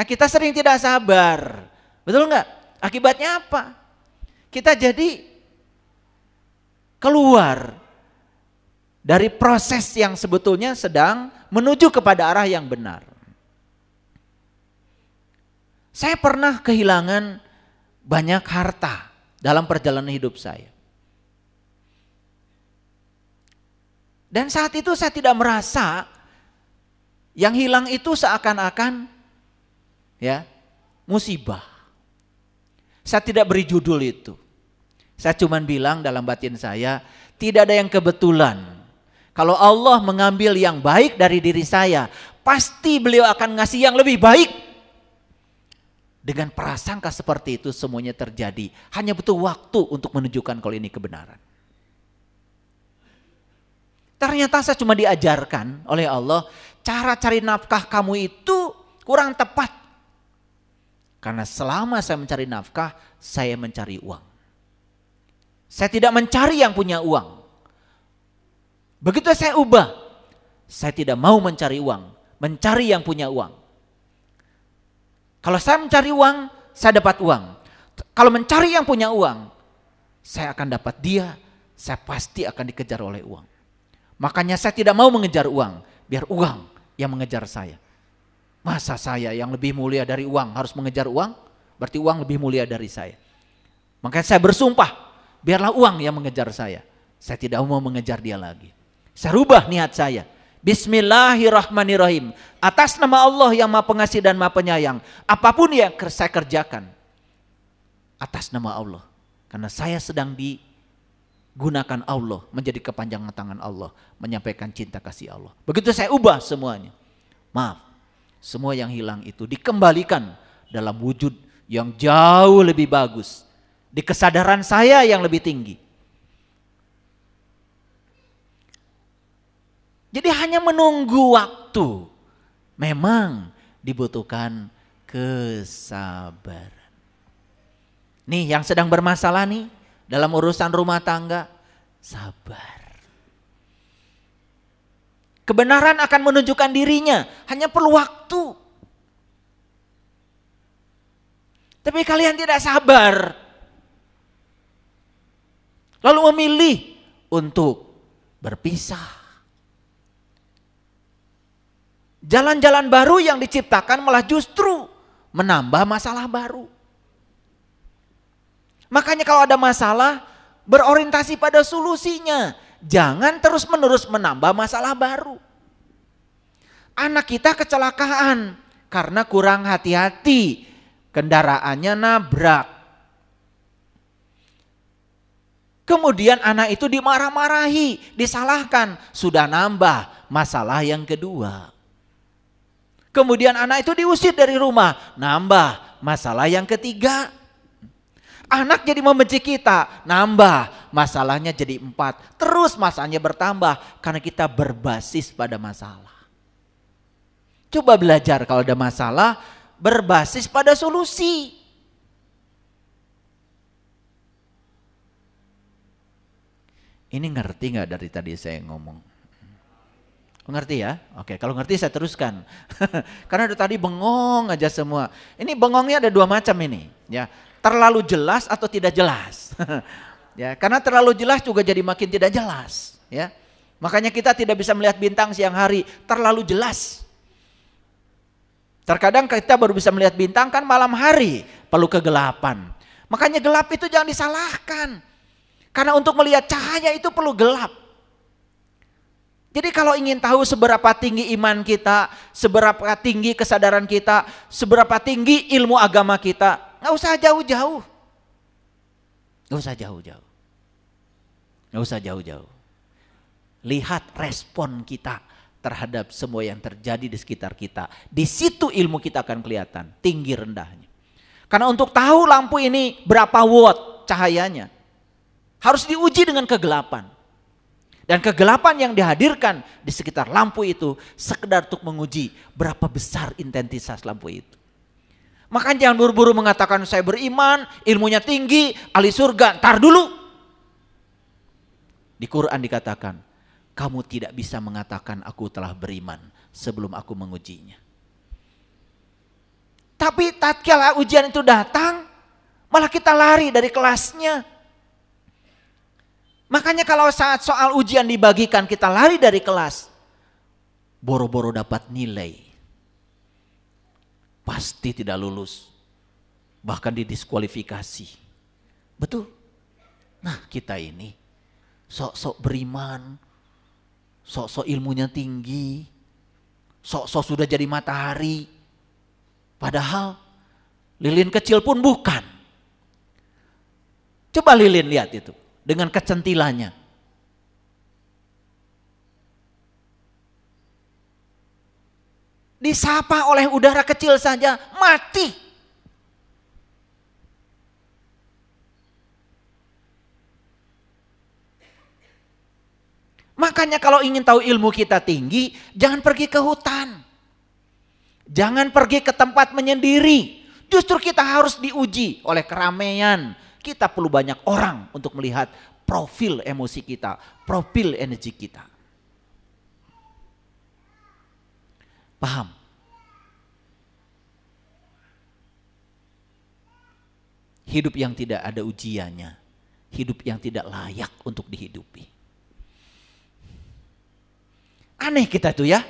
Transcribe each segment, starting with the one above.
Nah, kita sering tidak sabar. Betul nggak? Akibatnya apa? Kita jadi keluar dari proses yang sebetulnya sedang menuju kepada arah yang benar. Saya pernah kehilangan banyak harta dalam perjalanan hidup saya. Dan saat itu saya tidak merasa yang hilang itu seakan-akan musibah. Saya tidak beri judul itu. Saya cuma bilang dalam batin saya, tidak ada yang kebetulan. Kalau Allah mengambil yang baik dari diri saya, pasti beliau akan ngasih yang lebih baik. Dengan prasangka seperti itu semuanya terjadi. Hanya butuh waktu untuk menunjukkan kalau ini kebenaran. Ternyata saya cuma diajarkan oleh Allah, cara cari nafkah kamu itu kurang tepat. Karena selama saya mencari nafkah, saya mencari uang. Saya tidak mencari yang punya uang. Begitu saya ubah, saya tidak mau mencari uang, mencari yang punya uang. Kalau saya mencari uang, saya dapat uang. Kalau mencari yang punya uang, saya akan dapat dia, saya pasti akan dikejar oleh uang. Makanya saya tidak mau mengejar uang, biar uang yang mengejar saya. Masa saya yang lebih mulia dari uang harus mengejar uang? Berarti uang lebih mulia dari saya. Makanya saya bersumpah, biarlah uang yang mengejar saya. Saya tidak mau mengejar dia lagi. Saya rubah niat saya. Bismillahirrahmanirrahim. Atas nama Allah yang Maha Pengasih dan Maha Penyayang, apapun yang saya kerjakan, atas nama Allah. Karena saya sedang digunakan Allah, menjadi kepanjangan tangan Allah, menyampaikan cinta kasih Allah. Begitu saya ubah semuanya. Maaf. Semua yang hilang itu dikembalikan dalam wujud yang jauh lebih bagus. Di kesadaran saya yang lebih tinggi. Jadi hanya menunggu waktu. Memang dibutuhkan kesabaran. Nih yang sedang bermasalah nih dalam urusan rumah tangga, sabar. Kebenaran akan menunjukkan dirinya, hanya perlu waktu. Tapi kalian tidak sabar. Lalu memilih untuk berpisah. Jalan-jalan baru yang diciptakan malah justru menambah masalah baru. Makanya kalau ada masalah, berorientasi pada solusinya. Jangan terus-menerus menambah masalah baru. Anak kita kecelakaan karena kurang hati-hati. Kendaraannya nabrak. Kemudian anak itu dimarah-marahi, disalahkan. Sudah nambah masalah yang kedua. Kemudian anak itu diusir dari rumah. Nambah masalah yang ketiga. Anak jadi membenci kita, nambah masalahnya jadi 4. Terus masalahnya bertambah karena kita berbasis pada masalah. Coba belajar kalau ada masalah, berbasis pada solusi. Ini ngerti gak dari tadi saya ngomong? Ngerti ya? Oke, kalau ngerti saya teruskan. Karena dari tadi bengong aja semua. Ini bengongnya ada 2 macam ini, ya. Terlalu jelas atau tidak jelas. Ya, karena terlalu jelas juga jadi makin tidak jelas, ya. Makanya kita tidak bisa melihat bintang siang hari, terlalu jelas. Terkadang kita baru bisa melihat bintang kan malam hari, perlu kegelapan. Makanya gelap itu jangan disalahkan. Karena untuk melihat cahaya itu perlu gelap. Jadi kalau ingin tahu seberapa tinggi iman kita, seberapa tinggi kesadaran kita, seberapa tinggi ilmu agama kita, nggak usah jauh-jauh. Nggak usah jauh-jauh. Nggak usah jauh-jauh. Lihat respon kita terhadap semua yang terjadi di sekitar kita. Di situ ilmu kita akan kelihatan, tinggi rendahnya. Karena untuk tahu lampu ini berapa watt cahayanya, harus diuji dengan kegelapan. Dan kegelapan yang dihadirkan di sekitar lampu itu sekedar untuk menguji berapa besar intensitas lampu itu. Makanya jangan buru-buru mengatakan saya beriman, ilmunya tinggi, ahli surga. Ntar dulu. Di Quran dikatakan, kamu tidak bisa mengatakan aku telah beriman sebelum aku mengujinya. Tapi tatkala ujian itu datang, malah kita lari dari kelasnya. Makanya kalau saat soal ujian dibagikan kita lari dari kelas, boro-boro dapat nilai, pasti tidak lulus, bahkan didiskualifikasi. Betul. Nah kita ini sok-sok beriman, sok-sok ilmunya tinggi, sok-sok sudah jadi matahari, padahal lilin kecil pun bukan. Coba lilin lihat itu. Dengan kecentilannya. Disapa oleh udara kecil saja, mati. Makanya kalau ingin tahu ilmu kita tinggi, jangan pergi ke hutan. Jangan pergi ke tempat menyendiri. Justru kita harus diuji oleh keramaian. Kita perlu banyak orang untuk melihat profil emosi kita, profil energi kita. Paham? Hidup yang tidak ada ujiannya, hidup yang tidak layak untuk dihidupi. Aneh kita tuh ya,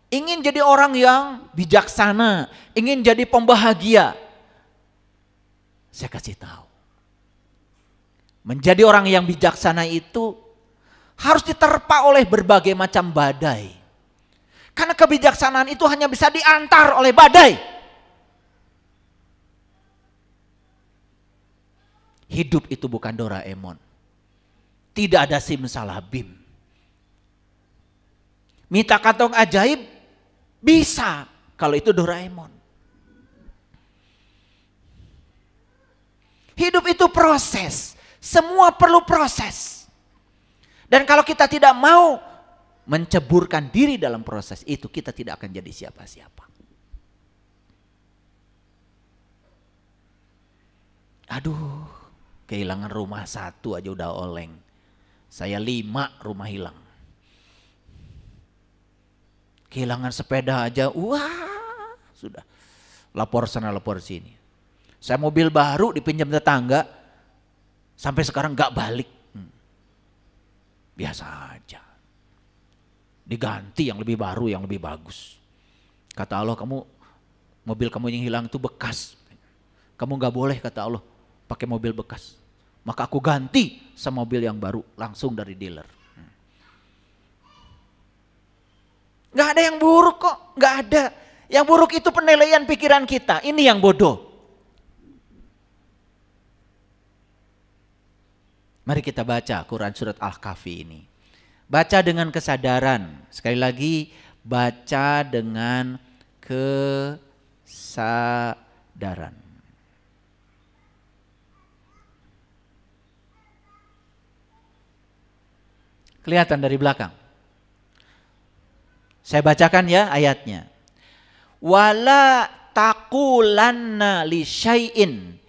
ingin jadi orang yang bijaksana, ingin jadi pembahagia. Saya kasih tahu. Menjadi orang yang bijaksana itu harus diterpa oleh berbagai macam badai. Karena kebijaksanaan itu hanya bisa diantar oleh badai. Hidup itu bukan Doraemon. Tidak ada simsalabim. Minta kantong ajaib bisa kalau itu Doraemon. Hidup itu proses. Semua perlu proses. Dan kalau kita tidak mau menceburkan diri dalam proses itu, kita tidak akan jadi siapa-siapa. Aduh, kehilangan rumah 1 aja udah oleng. Saya 5 rumah hilang. Kehilangan sepeda aja, wah sudah. Lapor sana, lapor sini. Saya mobil baru dipinjam tetangga. Sampai sekarang gak balik. Biasa aja. Diganti yang lebih baru, yang lebih bagus. Kata Allah, mobil kamu yang hilang itu bekas. Kamu gak boleh, kata Allah, pakai mobil bekas. Maka aku ganti sama mobil yang baru langsung dari dealer. Gak ada yang buruk kok, gak ada. Yang buruk itu penilaian pikiran kita. Ini yang bodoh. Mari kita baca Quran surat Al-Kahfi ini. Baca dengan kesadaran. Sekali lagi, baca dengan kesadaran. Kelihatan dari belakang. Saya bacakan ya ayatnya. Wala taqulanna li syai'in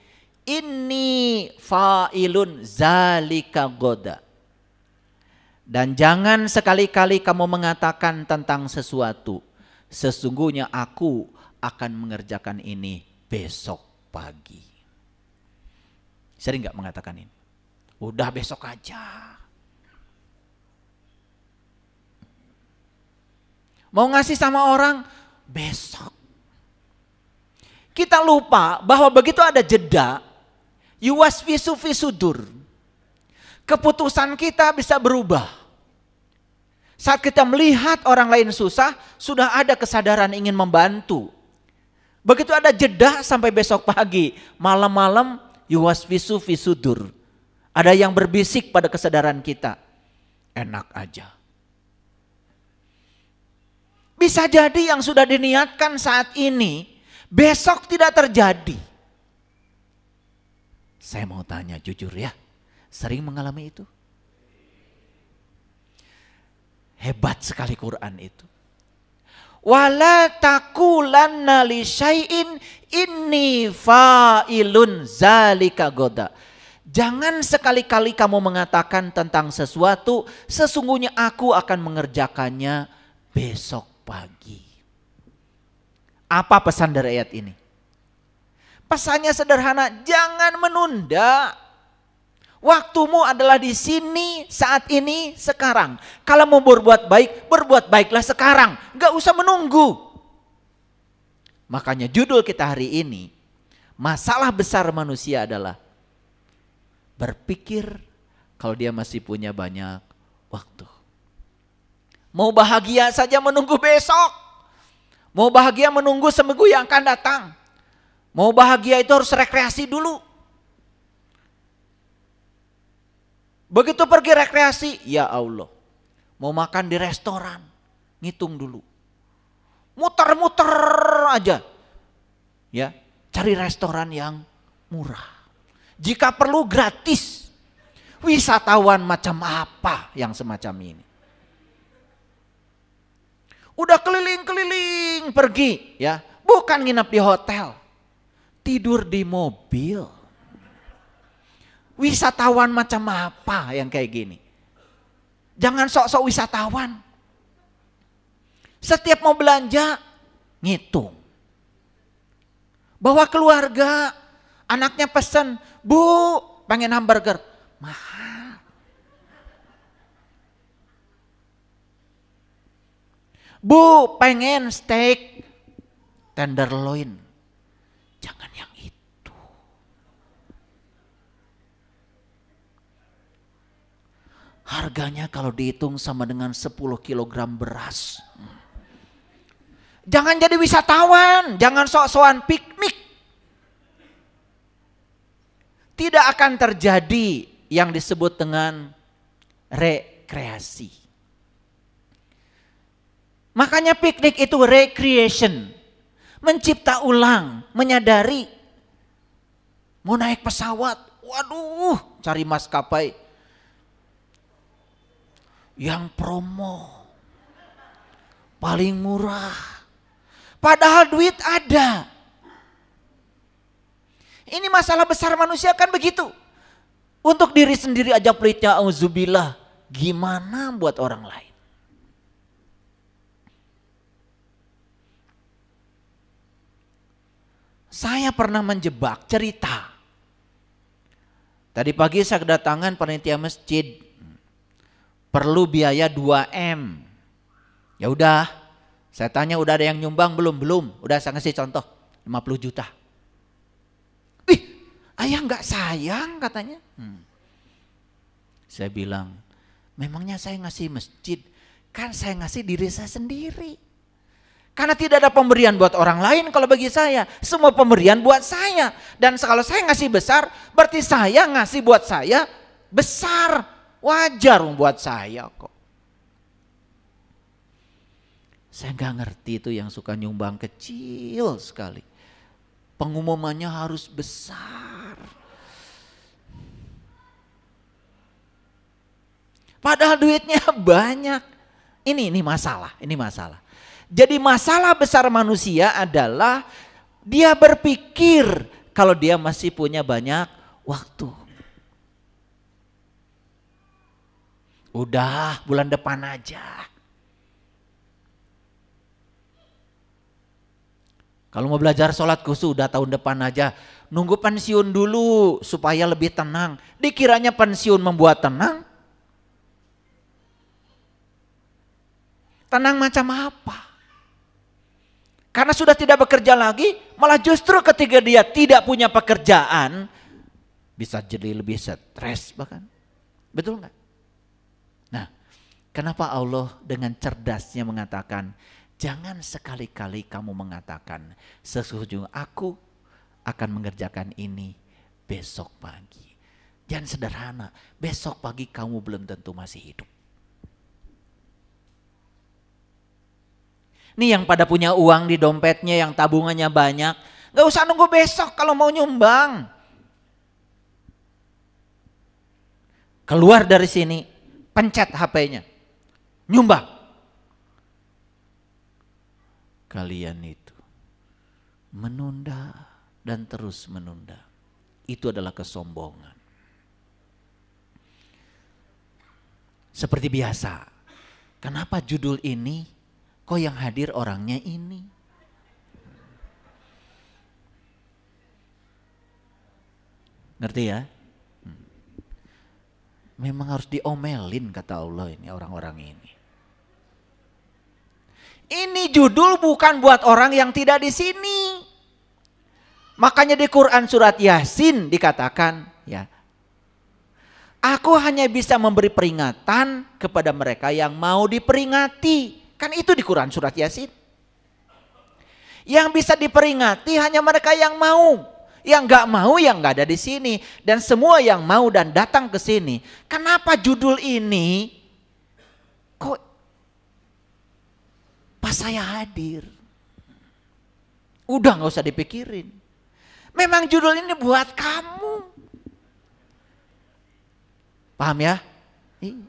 inni fa'ilun zalika goda. Dan jangan sekali-kali kamu mengatakan tentang sesuatu, sesungguhnya aku akan mengerjakan ini besok pagi. Sering gak mengatakan ini? Udah besok aja. Mau ngasih sama orang, besok. Kita lupa bahwa begitu ada jeda, yuwaswisu fi sudur. Keputusan kita bisa berubah. Saat kita melihat orang lain susah, sudah ada kesadaran ingin membantu. Begitu ada jeda sampai besok pagi, malam-malam yuwaswisu fi sudur. Ada yang berbisik pada kesadaran kita. Enak aja. Bisa jadi yang sudah diniatkan saat ini, besok tidak terjadi. Saya mau tanya jujur ya, sering mengalami itu? Hebat sekali Quran itu. Wala taqulanna li syai'in inni fa'ilun zalika goda. Jangan sekali-kali kamu mengatakan tentang sesuatu, sesungguhnya aku akan mengerjakannya besok pagi. Apa pesan dari ayat ini? Pesannya sederhana, jangan menunda. Waktumu adalah di sini, saat ini, sekarang. Kalau mau berbuat baik, berbuat baiklah sekarang. Gak usah menunggu. Makanya judul kita hari ini, masalah besar manusia adalah berpikir kalau dia masih punya banyak waktu. Mau bahagia saja menunggu besok. Mau bahagia menunggu seminggu yang akan datang. Mau bahagia itu harus rekreasi dulu. Begitu pergi rekreasi, ya Allah, mau makan di restoran, ngitung dulu. Muter-muter aja, ya, cari restoran yang murah. Jika perlu gratis, wisatawan macam apa yang semacam ini. Udah keliling-keliling pergi, ya, bukan nginep di hotel, tidur di mobil. Wisatawan macam apa yang kayak gini? Jangan sok-sok wisatawan. Setiap mau belanja, ngitung. Bawa keluarga, anaknya pesen, Bu, pengen hamburger. Mahal. Bu, pengen steak tenderloin. Jangan yang itu. Harganya kalau dihitung sama dengan 10 kilogram beras. Jangan jadi wisatawan, jangan sok-sokan piknik. Tidak akan terjadi yang disebut dengan rekreasi. Makanya piknik itu recreation. Mencipta ulang, menyadari. Mau naik pesawat, waduh, cari maskapai yang promo, paling murah, padahal duit ada. Ini masalah besar manusia kan begitu. Untuk diri sendiri aja pelitnya, auzubillah, gimana buat orang lain? Saya pernah menjebak cerita. Tadi pagi saya kedatangan panitia masjid. Perlu biaya 2M. Ya udah, saya tanya udah ada yang nyumbang belum? Belum. Udah saya ngasih contoh 50 juta. Ih, ayah nggak sayang katanya. Saya bilang, memangnya saya ngasih masjid, kan saya ngasih diri saya sendiri. Karena tidak ada pemberian buat orang lain kalau bagi saya. Semua pemberian buat saya. Dan kalau saya ngasih besar, berarti saya ngasih buat saya besar. Wajar buat saya kok. Saya nggak ngerti itu yang suka nyumbang kecil sekali. Pengumumannya harus besar. Padahal duitnya banyak. Ini masalah, ini masalah. Jadi masalah besar manusia adalah dia berpikir kalau dia masih punya banyak waktu. Udah bulan depan aja. Kalau mau belajar sholat khusyuk udah tahun depan aja. Nunggu pensiun dulu supaya lebih tenang. Dikiranya pensiun membuat tenang. Tenang macam apa? Karena sudah tidak bekerja lagi, malah justru ketika dia tidak punya pekerjaan, bisa jadi lebih stres bahkan. Betul nggak? Nah, kenapa Allah dengan cerdasnya mengatakan, jangan sekali-kali kamu mengatakan, sesungguhnya aku akan mengerjakan ini besok pagi. Jangan sederhana, besok pagi kamu belum tentu masih hidup. Nih yang pada punya uang di dompetnya, yang tabungannya banyak, gak usah nunggu besok kalau mau nyumbang. Keluar dari sini, pencet HP-nya, nyumbang. kalian itu menunda dan terus menunda. Itu adalah kesombongan. Seperti biasa, kenapa judul ini kok yang hadir orangnya ini? Ngerti ya? Memang harus diomelin kata Allah ini orang-orang ini. Ini judul bukan buat orang yang tidak di sini. Makanya di Quran surat Yasin dikatakan, ya, aku hanya bisa memberi peringatan kepada mereka yang mau diperingati. Kan itu di Quran surat Yasin. Yang bisa diperingati hanya mereka yang mau. Yang gak mau yang gak ada di sini. Dan semua yang mau dan datang ke sini. Kenapa judul ini kok pas saya hadir? Udah gak usah dipikirin. Memang judul ini buat kamu. Paham ya? Iya.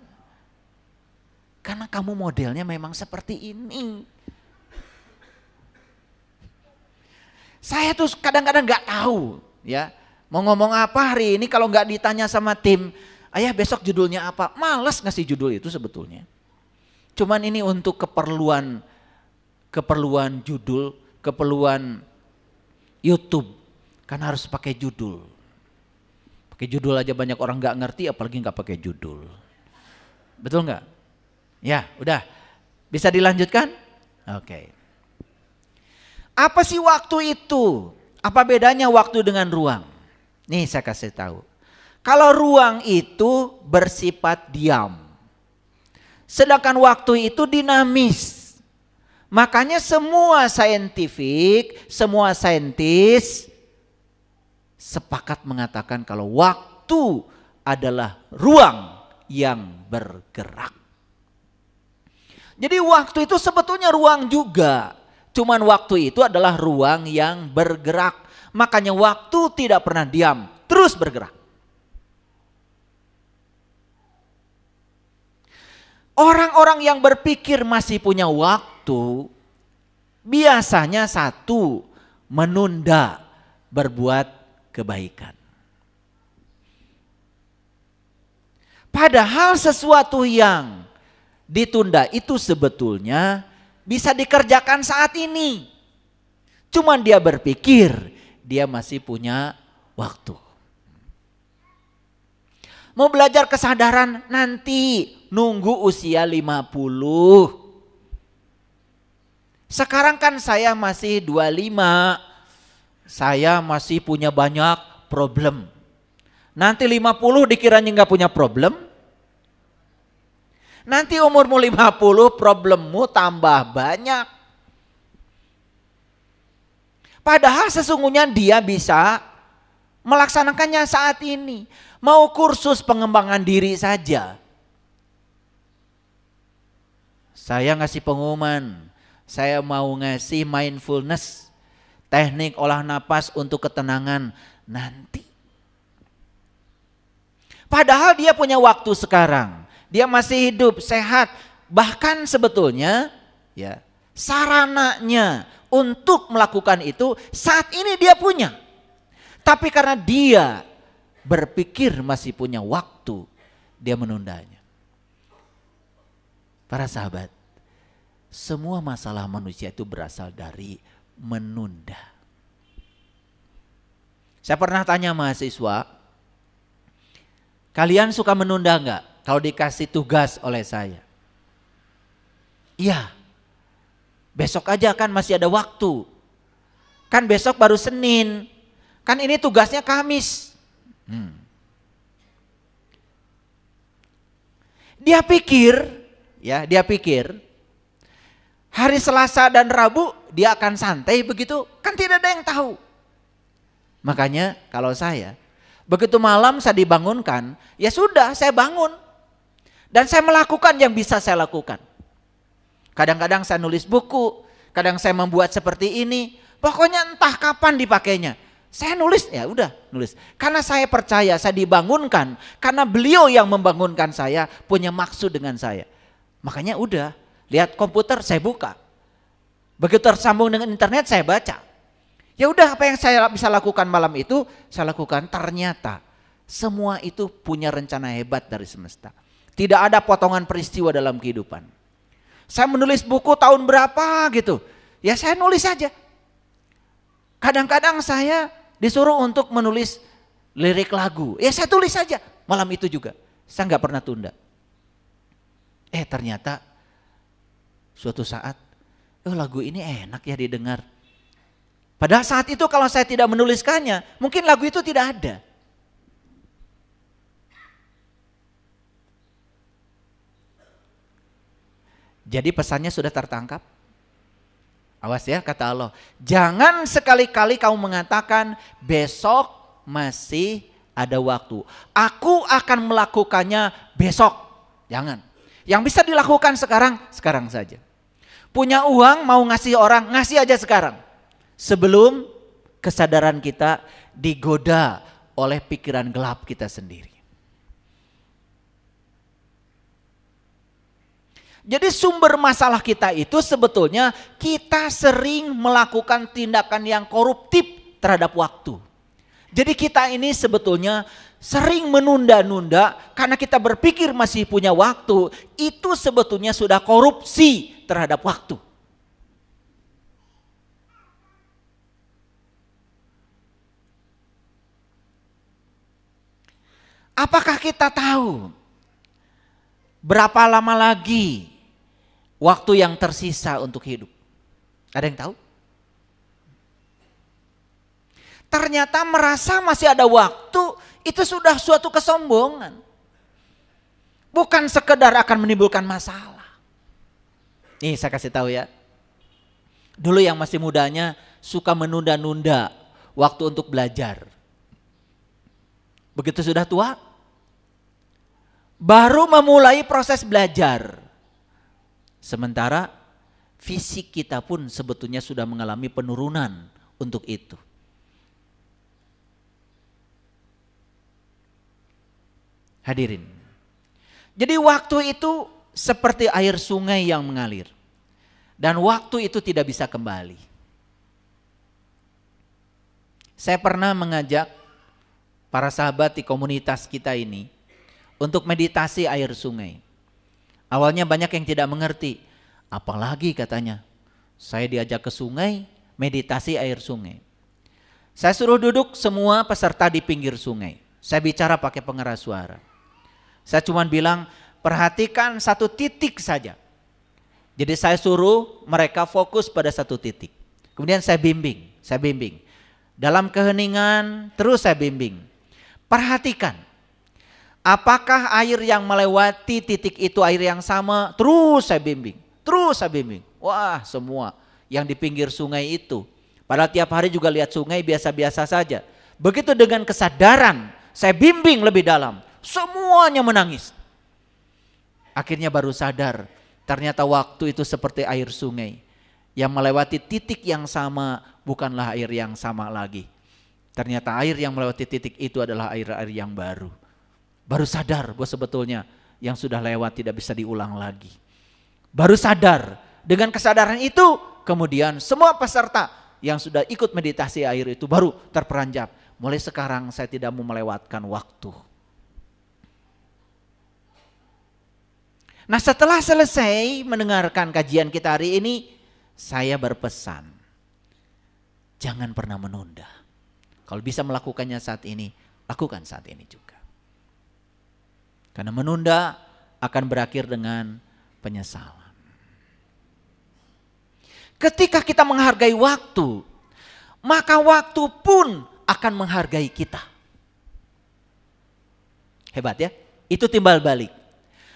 Karena kamu modelnya memang seperti ini. Saya tuh kadang-kadang gak tahu ya. Mau ngomong apa hari ini kalau gak ditanya sama tim. Ayah besok judulnya apa? Males ngasih judul itu sebetulnya. Cuman ini untuk keperluan judul, keperluan YouTube. Kan harus pakai judul. Pakai judul aja banyak orang gak ngerti, apalagi gak pakai judul. Betul gak? Ya udah, bisa dilanjutkan? Oke. Apa sih waktu itu? Apa bedanya waktu dengan ruang? Nih saya kasih tahu. Kalau ruang itu bersifat diam. Sedangkan waktu itu dinamis. Makanya semua saintis sepakat mengatakan kalau waktu adalah ruang yang bergerak. Jadi waktu itu sebetulnya ruang juga. Cuman waktu itu adalah ruang yang bergerak. Makanya waktu tidak pernah diam, terus bergerak. Orang-orang yang berpikir masih punya waktu, biasanya satu, menunda berbuat kebaikan. Padahal sesuatu yang ditunda itu sebetulnya bisa dikerjakan saat ini. Cuman dia berpikir dia masih punya waktu. Mau belajar kesadaran nanti nunggu usia 50. Sekarang kan saya masih 25. Saya masih punya banyak problem. Nanti 50 dikiranya nggak punya problem. Nanti umurmu 50 problemmu tambah banyak. Padahal sesungguhnya dia bisa melaksanakannya saat ini. Mau kursus pengembangan diri saja. Saya ngasih pengumuman. Saya mau ngasih mindfulness. Teknik olah napas untuk ketenangan nanti. Padahal dia punya waktu sekarang. Dia masih hidup, sehat. Bahkan sebetulnya ya sarananya untuk melakukan itu saat ini dia punya. Tapi karena dia berpikir masih punya waktu, dia menundanya. Para sahabat, semua masalah manusia itu berasal dari menunda. Saya pernah tanya mahasiswa, kalian suka menunda enggak kalau dikasih tugas oleh saya? Iya, besok aja kan masih ada waktu. Kan besok baru Senin, kan ini tugasnya Kamis. Dia pikir hari Selasa dan Rabu dia akan santai begitu, kan tidak ada yang tahu. Makanya kalau saya begitu malam saya dibangunkan, ya sudah saya bangun dan saya melakukan yang bisa saya lakukan. Kadang-kadang saya nulis buku, kadang saya membuat seperti ini, pokoknya entah kapan dipakainya. Saya nulis, ya udah nulis. Karena saya percaya saya dibangunkan, karena beliau yang membangunkan saya punya maksud dengan saya. Makanya udah, lihat komputer saya buka. Begitu tersambung dengan internet saya baca. Ya udah, apa yang saya bisa lakukan malam itu saya lakukan. Ternyata semua itu punya rencana hebat dari semesta. Tidak ada potongan peristiwa dalam kehidupan. Saya menulis buku tahun berapa gitu. Ya saya nulis saja. Kadang-kadang saya disuruh untuk menulis lirik lagu. Ya saya tulis saja malam itu juga. Saya nggak pernah tunda. Ternyata suatu saat, lagu ini enak ya didengar. Pada saat itu kalau saya tidak menuliskannya, mungkin lagu itu tidak ada. Jadi pesannya sudah tertangkap. Awas ya, kata Allah. Jangan sekali-kali kamu mengatakan besok masih ada waktu. Aku akan melakukannya besok. Jangan. Yang bisa dilakukan sekarang, sekarang saja. Punya uang mau ngasih orang, ngasih aja sekarang. Sebelum kesadaran kita digoda oleh pikiran gelap kita sendiri. Jadi sumber masalah kita itu sebetulnya kita sering melakukan tindakan yang koruptif terhadap waktu. Jadi kita ini sebetulnya sering menunda-nunda karena kita berpikir masih punya waktu. Itu sebetulnya sudah korupsi terhadap waktu. Apakah kita tahu berapa lama lagi waktu yang tersisa untuk hidup? Ada yang tahu? Ternyata merasa masih ada waktu itu sudah suatu kesombongan. Bukan sekedar akan menimbulkan masalah. Nih saya kasih tahu ya. Dulu yang masih mudanya suka menunda-nunda waktu untuk belajar. Begitu sudah tua, baru memulai proses belajar. Sementara fisik kita pun sebetulnya sudah mengalami penurunan untuk itu. Hadirin. Jadi waktu itu seperti air sungai yang mengalir. Dan waktu itu tidak bisa kembali. Saya pernah mengajak para sahabat di komunitas kita ini untuk meditasi air sungai. Awalnya banyak yang tidak mengerti. Apalagi katanya, saya diajak ke sungai, meditasi air sungai. Saya suruh duduk semua peserta di pinggir sungai. Saya bicara pakai pengeras suara. Saya cuma bilang, perhatikan satu titik saja. Jadi saya suruh mereka fokus pada satu titik. Kemudian saya bimbing. Dalam keheningan terus saya bimbing. Perhatikan. Apakah air yang melewati titik itu air yang sama? Terus saya bimbing. Wah, semua yang di pinggir sungai itu. Padahal tiap hari juga lihat sungai biasa-biasa saja. Begitu dengan kesadaran, saya bimbing lebih dalam. Semuanya menangis. Akhirnya baru sadar, ternyata waktu itu seperti air sungai. Yang melewati titik yang sama bukanlah air yang sama lagi. Ternyata air yang melewati titik itu adalah air-air yang baru. Baru sadar bahwa sebetulnya yang sudah lewat tidak bisa diulang lagi. Baru sadar, dengan kesadaran itu kemudian semua peserta yang sudah ikut meditasi air itu baru terperanjat. Mulai sekarang saya tidak mau melewatkan waktu. Nah, setelah selesai mendengarkan kajian kita hari ini, saya berpesan, jangan pernah menunda. Kalau bisa melakukannya saat ini, lakukan saat ini juga. Karena menunda akan berakhir dengan penyesalan. Ketika kita menghargai waktu, maka waktu pun akan menghargai kita. Hebat ya, itu timbal balik.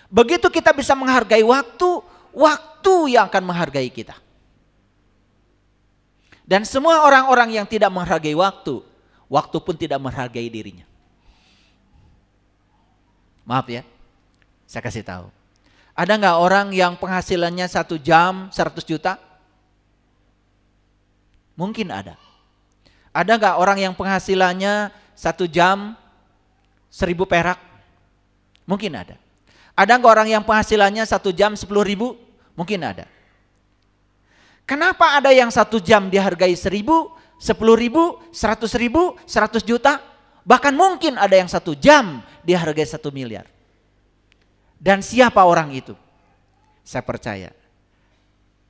Begitu kita bisa menghargai waktu, waktu yang akan menghargai kita. Dan semua orang-orang yang tidak menghargai waktu, waktu pun tidak menghargai dirinya. Maaf ya, saya kasih tahu. Ada nggak orang yang penghasilannya 1 jam 100 juta? Mungkin ada. Ada nggak orang yang penghasilannya 1 jam 1.000 perak? Mungkin ada. Ada nggak orang yang penghasilannya 1 jam 10.000? Mungkin ada. Kenapa ada yang 1 jam dihargai 1.000, 10.000, 100.000, 100 juta? Bahkan mungkin ada yang 1 jam dihargai 1 miliar. Dan siapa orang itu? Saya percaya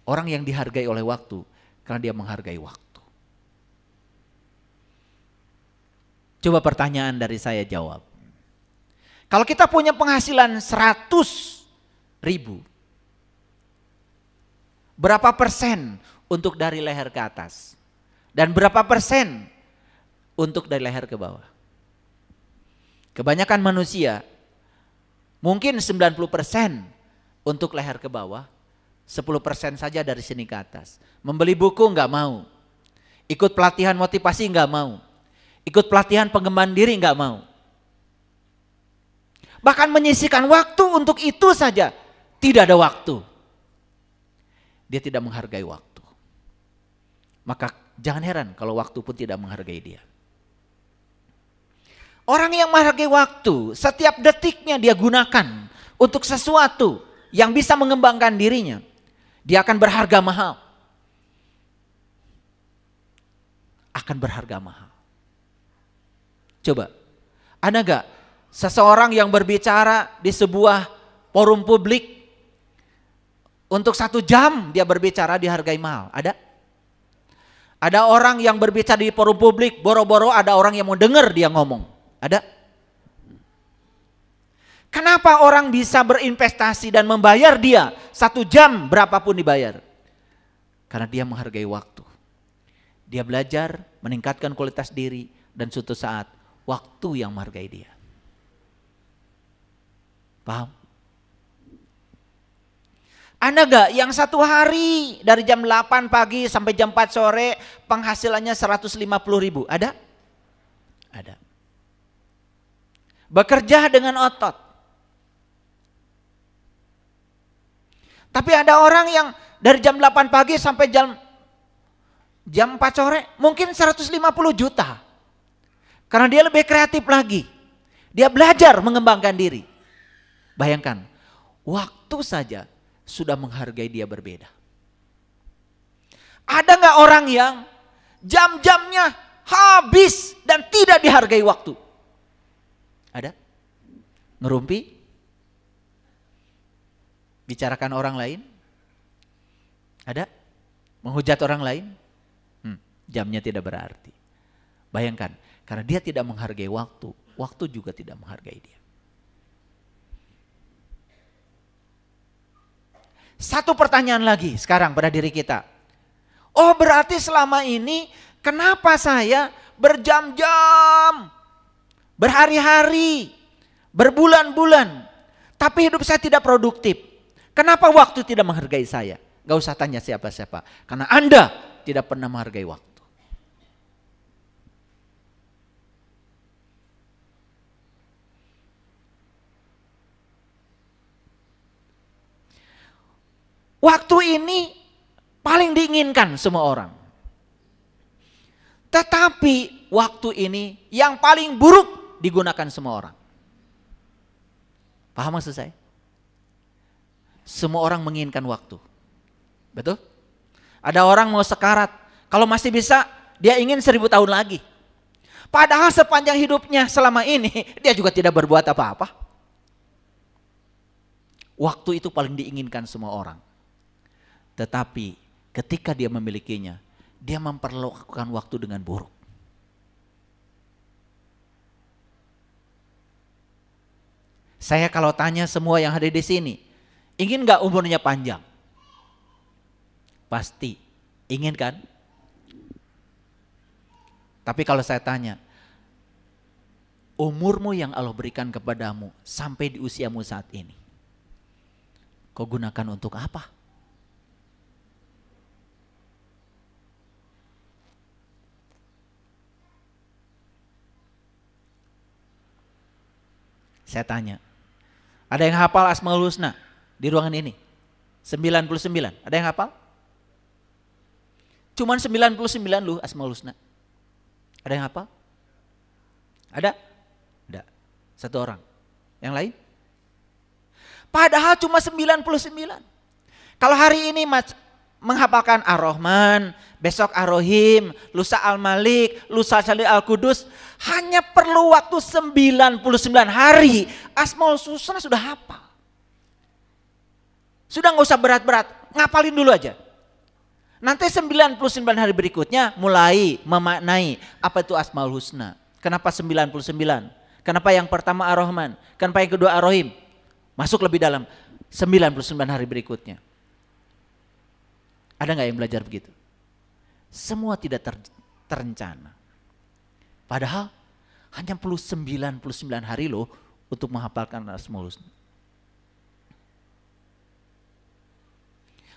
orang yang dihargai oleh waktu karena dia menghargai waktu. Coba pertanyaan dari saya jawab. Kalau kita punya penghasilan 100.000, berapa persen untuk dari leher ke atas? Dan berapa persen untuk dari leher ke bawah? Kebanyakan manusia mungkin 90% untuk leher ke bawah, 10% saja dari sini ke atas. Membeli buku nggak mau, ikut pelatihan motivasi nggak mau, ikut pelatihan pengembangan diri nggak mau. Bahkan menyisihkan waktu untuk itu saja tidak ada waktu. Dia tidak menghargai waktu. Maka jangan heran kalau waktu pun tidak menghargai dia. Orang yang menghargai waktu, setiap detiknya dia gunakan untuk sesuatu yang bisa mengembangkan dirinya. Dia akan berharga mahal. Akan berharga mahal. Coba, ada gak seseorang yang berbicara di sebuah forum publik, untuk 1 jam dia berbicara dihargai mahal? Ada? Ada orang yang berbicara di forum publik, boro-boro ada orang yang mau dengar dia ngomong. Ada? Kenapa orang bisa berinvestasi dan membayar dia 1 jam berapapun dibayar? Karena dia menghargai waktu. Dia belajar, meningkatkan kualitas diri, dan suatu saat waktu yang menghargai dia. Paham? Ada gak yang 1 hari dari jam 8 pagi sampai jam 4 sore penghasilannya 150.000? Ada? Ada. Bekerja dengan otot. Tapi ada orang yang dari jam 8 pagi sampai jam 4 sore mungkin 150 juta. Karena dia lebih kreatif lagi. Dia belajar mengembangkan diri. Bayangkan, waktu saja sudah menghargai dia berbeda. Ada gak orang yang jam-jamnya habis dan tidak dihargai waktu? Ada? Ngerumpi? Bicarakan orang lain? Ada? Menghujat orang lain? Jamnya tidak berarti. Bayangkan, karena dia tidak menghargai waktu, waktu juga tidak menghargai dia. Satu pertanyaan lagi sekarang pada diri kita. Oh, berarti selama ini kenapa saya berjam-jam, berhari-hari, berbulan-bulan, tapi hidup saya tidak produktif? Kenapa waktu tidak menghargai saya? Gak usah tanya siapa-siapa, karena Anda tidak pernah menghargai waktu. Waktu ini paling diinginkan semua orang. Tetapi waktu ini yang paling buruk digunakan semua orang. Paham maksud saya? Semua orang menginginkan waktu. Betul? Ada orang mau sekarat. Kalau masih bisa, dia ingin 1000 tahun lagi. Padahal sepanjang hidupnya selama ini, dia juga tidak berbuat apa-apa. Waktu itu paling diinginkan semua orang. Tetapi ketika dia memilikinya, dia memperlakukan waktu dengan buruk. Saya kalau tanya semua yang hadir di sini, ingin gak umurnya panjang? Pasti, ingin kan? Tapi kalau saya tanya, umurmu yang Allah berikan kepadamu sampai di usiamu saat ini, kau gunakan untuk apa? Saya tanya, ada yang hafal Asmaul Husna di ruangan ini? 99, ada yang hafal? Cuman 99 loh Asmaul Husna. Ada yang hafal? Ada? Ada. 1 orang. Yang lain? Padahal cuma 99. Kalau hari ini menghafalkan Ar-Rahman, besok Ar-Rahim, lusa Al-Malik, lusa Al-Qudus, hanya perlu waktu 99 hari, Asmaul Husna sudah hafal. Sudah nggak usah berat-berat, ngapalin dulu aja. Nanti 99 hari berikutnya mulai memaknai apa itu Asmaul Husna. Kenapa 99? Kenapa yang pertama Ar-Rahman? Kenapa yang kedua Ar-Rahim? Masuk lebih dalam 99 hari berikutnya. Ada nggak yang belajar begitu? Semua tidak terencana. Padahal hanya perlu 99 hari loh untuk menghafalkan Asmaul Husna.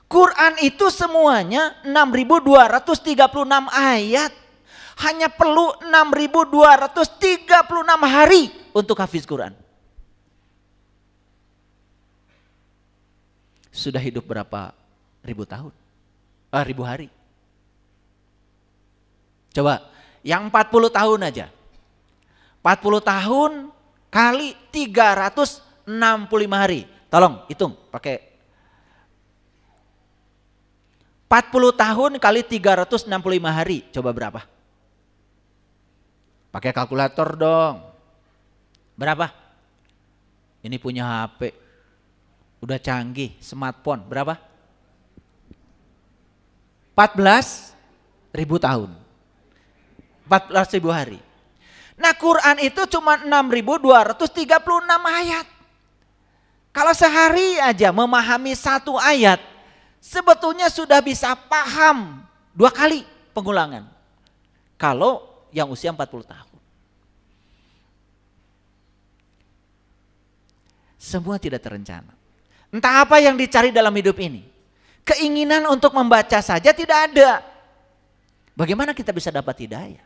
Quran itu semuanya 6.236 ayat. Hanya perlu 6.236 hari untuk hafiz Quran. Sudah hidup berapa ribu tahun? Ribu hari. Coba, yang 40 tahun aja. 40 tahun kali 365 hari. Tolong hitung pakai 40 tahun kali 365 hari. Coba berapa? Pakai kalkulator dong. Berapa? Ini punya HP. Udah canggih, smartphone. Berapa? 14.000 tahun. 14.000 hari. Nah, Quran itu cuma 6.236 ayat. Kalau sehari aja memahami satu ayat, sebetulnya sudah bisa paham 2 kali pengulangan. Kalau yang usia 40 tahun. Semua tidak terencana. Entah apa yang dicari dalam hidup ini. Keinginan untuk membaca saja tidak ada. Bagaimana kita bisa dapat hidayah?